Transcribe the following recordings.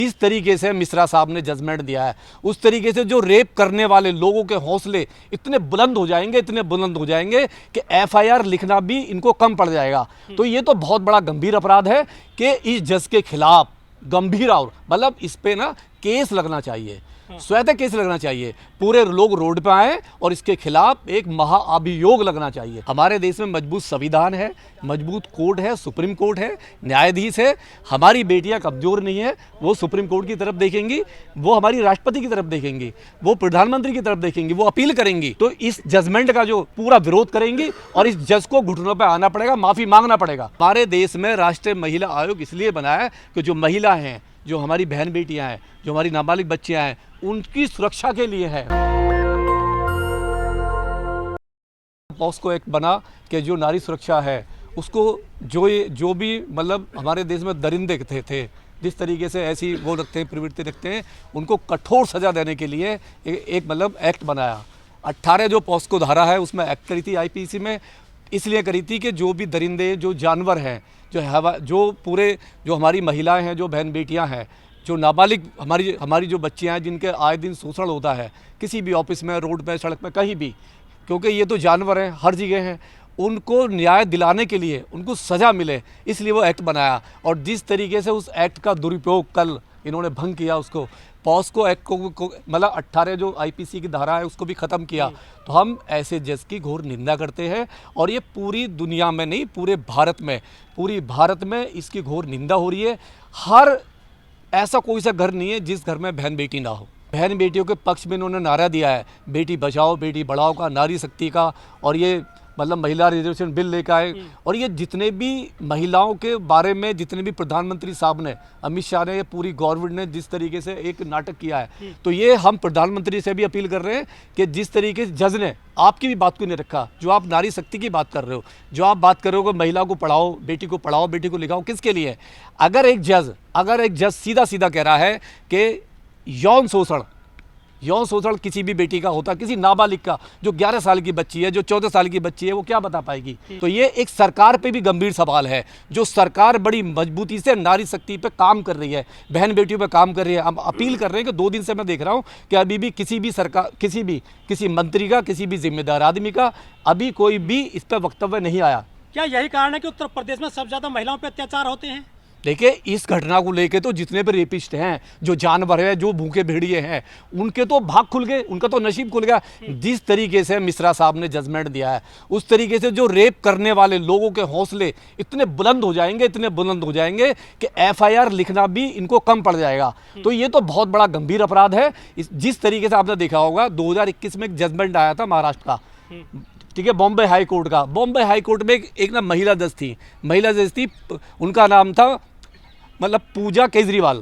इस तरीके से मिश्रा साहब ने जजमेंट दिया है, उस तरीके से जो रेप करने वाले लोगों के हौसले इतने बुलंद हो जाएंगे, इतने बुलंद हो जाएंगे कि एफआईआर लिखना भी इनको कम पड़ जाएगा। तो ये तो बहुत बड़ा गंभीर अपराध है कि इस जज के खिलाफ गंभीर और मतलब इस पे ना केस लगना चाहिए, स्वतः केस लगना चाहिए, पूरे लोग रोड पे आए और इसके खिलाफ एक महाअभियोग लगना चाहिए। हमारे देश में मजबूत संविधान है, मजबूत कोर्ट है, सुप्रीम कोर्ट है, न्यायाधीश है। हमारी बेटियां कमजोर नहीं है, वो सुप्रीम कोर्ट की तरफ देखेंगी, वो हमारी राष्ट्रपति की तरफ देखेंगी, वो प्रधानमंत्री की तरफ देखेंगी, वो अपील करेंगी। तो इस जजमेंट का जो पूरा विरोध करेंगी और इस जज को घुटनों पर आना पड़ेगा, माफी मांगना पड़ेगा। हमारे देश में राष्ट्रीय महिला आयोग इसलिए बना है कि जो महिला हैं, जो हमारी बहन बेटियां हैं, जो हमारी नाबालिग बच्चियां हैं, उनकी सुरक्षा के लिए है। पॉस्को एक्ट बना कि जो नारी सुरक्षा है उसको जो भी मतलब हमारे देश में दरिंदे थे जिस तरीके से ऐसी वो रखते हैं, प्रवृत्ति रखते हैं, उनको कठोर सजा देने के लिए एक मतलब एक्ट बनाया। 18 जो पॉस्को धारा है उसमें एक्ट करी थी आईपीसी में, इसलिए करी थी कि जो भी दरिंदे, जो जानवर हैं, जो पूरे जो हमारी महिलाएं हैं, जो बहन बेटियां हैं, जो नाबालिग हमारी जो बच्चियां हैं, जिनके आए दिन शोषण होता है किसी भी ऑफिस में, रोड पे, सड़क पे, कहीं भी, क्योंकि ये तो जानवर हैं, हर जगह हैं, उनको न्याय दिलाने के लिए उनको सज़ा मिले, इसलिए वो एक्ट बनाया। और जिस तरीके से उस एक्ट का दुरुपयोग कल इन्होंने भंग किया, उसको पॉस्को एक्ट को मतलब 18 जो आईपीसी की धारा है उसको भी ख़त्म किया। तो हम ऐसे जज की घोर निंदा करते हैं और ये पूरी दुनिया में नहीं, पूरी भारत में इसकी घोर निंदा हो रही है। हर ऐसा कोई सा घर नहीं है जिस घर में बहन बेटी ना हो। बहन बेटियों के पक्ष में इन्होंने नारा दिया है, बेटी बचाओ बेटी बढ़ाओ का, नारी शक्ति का, और ये मतलब महिला रिजर्वेशन बिल लेकर आए। और ये जितने भी महिलाओं के बारे में जितने भी प्रधानमंत्री साहब ने, अमित शाह ने, पूरी गवर्नमेंट ने जिस तरीके से एक नाटक किया है, तो ये हम प्रधानमंत्री से भी अपील कर रहे हैं कि जिस तरीके से जज ने आपकी भी बात को नहीं रखा, जो आप नारी शक्ति की बात कर रहे हो, जो आप बात कर रहे हो कि महिला को पढ़ाओ, बेटी को लिखाओ, किसके लिए? अगर एक जज सीधा सीधा कह रहा है कि यौन शोषण किसी भी बेटी का होता, किसी नाबालिग का, जो 11 साल की बच्ची है, जो 14 साल की बच्ची है, वो क्या बता पाएगी? तो ये एक सरकार पे भी गंभीर सवाल है। जो सरकार बड़ी मजबूती से नारी शक्ति पे काम कर रही है, बहन बेटियों पे काम कर रही है। हम अपील कर रहे हैं कि 2 दिन से मैं देख रहा हूँ कि अभी भी किसी भी सरकार, किसी मंत्री का, किसी भी जिम्मेदार आदमी का अभी कोई भी इस पर वक्तव्य नहीं आया। क्या यही कारण है कि उत्तर प्रदेश में सबसे ज़्यादा महिलाओं पर अत्याचार होते हैं? देखिए, इस घटना को लेके तो जितने भी रेपिस्ट हैं, जो जानवर हैं, जो भूखे भेड़िए हैं, उनके तो भाग खुल गए, उनका तो नसीब खुल गया। जिस तरीके से मिश्रा साहब ने जजमेंट दिया है, उस तरीके से जो रेप करने वाले लोगों के हौसले इतने बुलंद हो जाएंगे कि एफआईआर लिखना भी इनको कम पड़ जाएगा। तो ये तो बहुत बड़ा गंभीर अपराध है। जिस तरीके से आपने देखा होगा 2021 में एक जजमेंट आया था महाराष्ट्र का, ठीक है, बॉम्बे हाई कोर्ट का। बॉम्बे हाई कोर्ट में एक ना महिला जज थी, उनका नाम था मतलब पूजा केजरीवाल।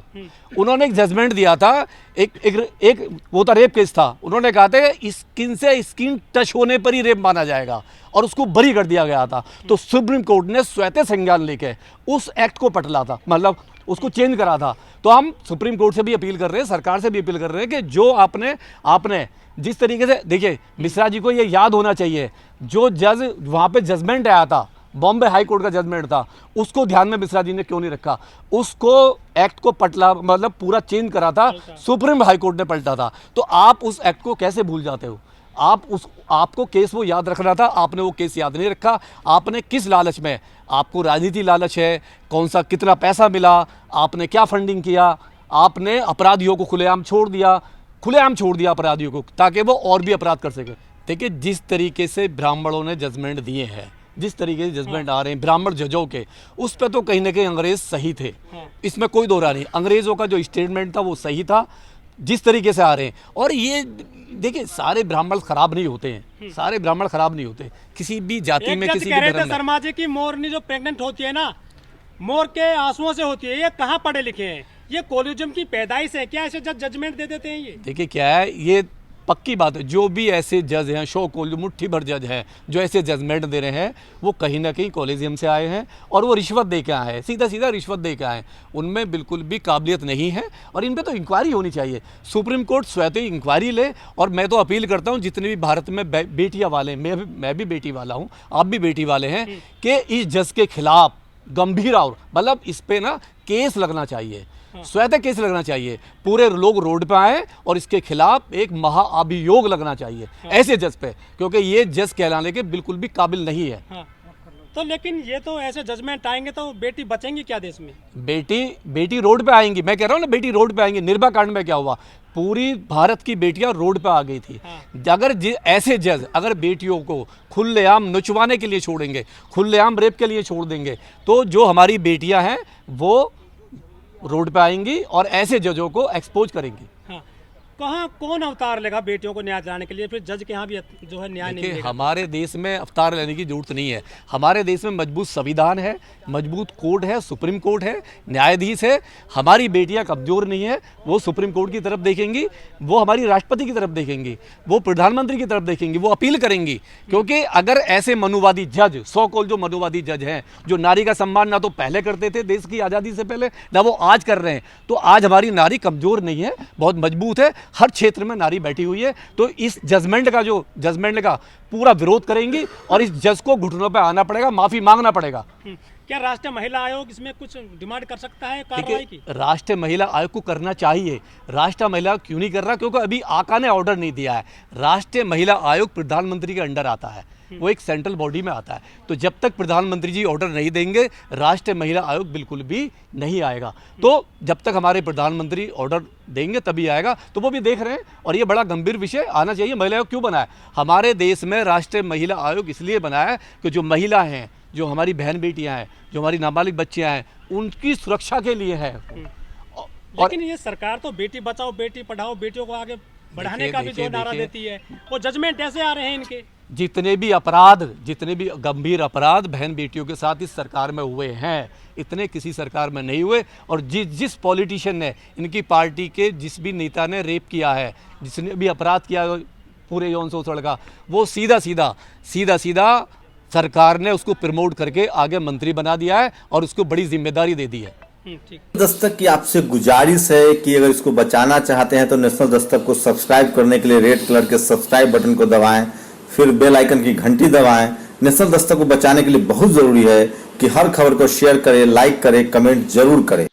उन्होंने एक जजमेंट दिया था, एक वो था रेप केस था। उन्होंने कहा था स्किन से स्किन टच होने पर ही रेप माना जाएगा और उसको बरी कर दिया गया था। तो सुप्रीम कोर्ट ने स्वतः संज्ञान लेके उस एक्ट को पटला था, मतलब उसको चेंज करा था। तो हम सुप्रीम कोर्ट से भी अपील कर रहे हैं, सरकार से भी अपील कर रहे हैं कि जो आपने जिस तरीके से, देखिए मिश्रा जी को ये याद होना चाहिए, जो जज वहाँ पे जजमेंट आया था, बॉम्बे हाई कोर्ट का जजमेंट था, उसको ध्यान में मिश्रा जी ने क्यों नहीं रखा? उसको एक्ट को पटला मतलब पूरा चेंज करा था, सुप्रीम हाई कोर्ट ने पलटा था। तो आप उस एक्ट को कैसे भूल जाते हो? आपको केस वो याद रखना था, आपने वो केस याद नहीं रखा। आपने किस लालच में, आपको राजनीति लालच है, कौन सा कितना पैसा मिला, आपने क्या फंडिंग किया, आपने अपराधियों को खुलेआम छोड़ दिया अपराधियों को, ताकि वो और भी अपराध कर सके। देखिए, जिस तरीके से ब्राह्मणों ने जजमेंट दिए हैं, जिस तरीके से जजमेंट आ रहे हैं ब्राह्मण जजों के, उस पर तो कहीं ना कहीं अंग्रेज सही थे, इसमें कोई दो राय नहीं। अंग्रेजों का जो स्टेटमेंट था वो सही था, जिस तरीके से आ रहे हैं। और ये देखिए, सारे ब्राह्मण खराब नहीं होते हैं, किसी भी जाति में, किसी भी धर्म में। शर्मा जी की मोरनी जो प्रेग्नेंट होती है ना, मोर के आंसुओं से होती है, ये कहाँ पढ़े लिखे हैं? ये कोलिज्म की पैदाइश है क्या? ऐसे जजमेंट दे देते हैं ये? देखिए क्या है, ये पक्की बात है, जो भी ऐसे जज हैं, मुट्ठी भर जज हैं जो ऐसे जजमेंट दे रहे हैं, वो कहीं ना कहीं कॉलेजियम से आए हैं और वो रिश्वत दे के आए हैं, सीधा रिश्वत दे के आए हैं। उनमें बिल्कुल भी काबिलियत नहीं है और इन पे तो इंक्वायरी होनी चाहिए। सुप्रीम कोर्ट स्वतः इंक्वायरी ले। और मैं तो अपील करता हूँ जितने भी भारत में बेटियाँ वाले, मैं भी बेटी वाला हूँ, आप भी बेटी वाले हैं, कि इस जज के खिलाफ गंभीर और मतलब इस पे ना केस लगना चाहिए, स्वतः केस लगना चाहिए, पूरे लोग रोड पे आए और इसके खिलाफ एक महाअभियोग लगना चाहिए ऐसे जज पे, क्योंकि ये जज कहलाने के बिल्कुल भी काबिल नहीं है। हाँ। तो लेकिन ये तो ऐसे जजमेंट आएंगे तो बेटी बचेंगी क्या देश में? बेटी रोड पे आएंगी, मैं कह रहा हूँ ना, बेटी रोड पे आएंगी। निर्भया कांड में क्या हुआ, पूरी भारत की बेटियां रोड पे आ गई थी। अगर ऐसे जज अगर बेटियों को खुलेआम नुचवाने के लिए छोड़ेंगे, खुलेआम रेप के लिए छोड़ देंगे, तो जो हमारी बेटियां हैं वो रोड पे आएंगी और ऐसे जजों को एक्सपोज करेंगी। हाँ। कहाँ कौन अवतार लेगा बेटियों को न्याय दिलाने के लिए? फिर जज के यहाँ भी जो है न्याय नहीं मिलेगा। हमारे देश में अवतार लेने की जरूरत नहीं है। हमारे देश में मजबूत संविधान है, मजबूत कोर्ट है, सुप्रीम कोर्ट है, न्यायाधीश है। हमारी बेटियां कमजोर नहीं है, वो सुप्रीम कोर्ट की तरफ देखेंगी, वो हमारी राष्ट्रपति की तरफ देखेंगी, वो प्रधानमंत्री की तरफ देखेंगी, वो अपील करेंगी। क्योंकि अगर ऐसे मनुवादी जज, सो कॉल जो मनुवादी जज हैं, जो नारी का सम्मान ना तो पहले करते थे देश की आज़ादी से पहले, ना वो आज कर रहे हैं, तो आज हमारी नारी कमजोर नहीं है, बहुत मजबूत है। हर क्षेत्र में नारी बैठी हुई है। तो इस जजमेंट का पूरा विरोध करेंगी और इस जज को घुटनों पे आना पड़ेगा, माफी मांगना पड़ेगा। क्या राष्ट्रीय महिला आयोग इसमें कुछ डिमांड कर सकता है कार्रवाई की? राष्ट्रीय महिला आयोग को करना चाहिए। राष्ट्रीय महिला क्यों नहीं कर रहा? क्योंकि अभी आका ने ऑर्डर नहीं दिया है। राष्ट्रीय महिला आयोग प्रधानमंत्री के अंडर आता है, वो एक सेंट्रल बॉडी में आता है। तो जब तक प्रधानमंत्री जी ऑर्डर नहीं देंगे, राष्ट्रीय महिला आयोग बिल्कुल भी नहीं आएगा। तो जब तक हमारे प्रधानमंत्री ऑर्डर देंगे तभी आएगा। तो वो भी देख रहे हैं और ये बड़ा गंभीर विषय आना चाहिए। महिला आयोग क्यों बना है? हमारे देश में राष्ट्रीय महिला आयोग इसलिए बना है कि जो महिला हैं, जो हमारी बहन बेटियां हैं, जो हमारी नाबालिग बच्चियां हैं, उनकी सुरक्षा के लिए है। लेकिन ये सरकार तो बेटी बचाओ बेटी पढ़ाओ, बेटियों को आगे बढ़ाने का भी जो नारा देती है, वो जजमेंट ऐसे आ रहे हैं इनके। जितने भी गंभीर अपराध बहन बेटियों के साथ इस सरकार में हुए हैं, इतने किसी सरकार में नहीं हुए। और जिस पॉलिटिशियन ने, इनकी पार्टी के जिस भी नेता ने रेप किया है, जिसने भी अपराध किया पूरे यौन शोषण का, वो सीधा सरकार ने उसको प्रमोट करके आगे मंत्री बना दिया है और उसको बड़ी जिम्मेदारी दे दी है। दस्तक की आपसे गुजारिश है कि अगर इसको बचाना चाहते हैं तो नेशनल दस्तक को सब्सक्राइब करने के लिए रेड कलर के सब्सक्राइब बटन को दबाएं, फिर बेल आइकन की घंटी दबाएं। नेशनल दस्तक को बचाने के लिए बहुत जरूरी है कि हर खबर को शेयर करें, लाइक करें, कमेंट जरूर करें।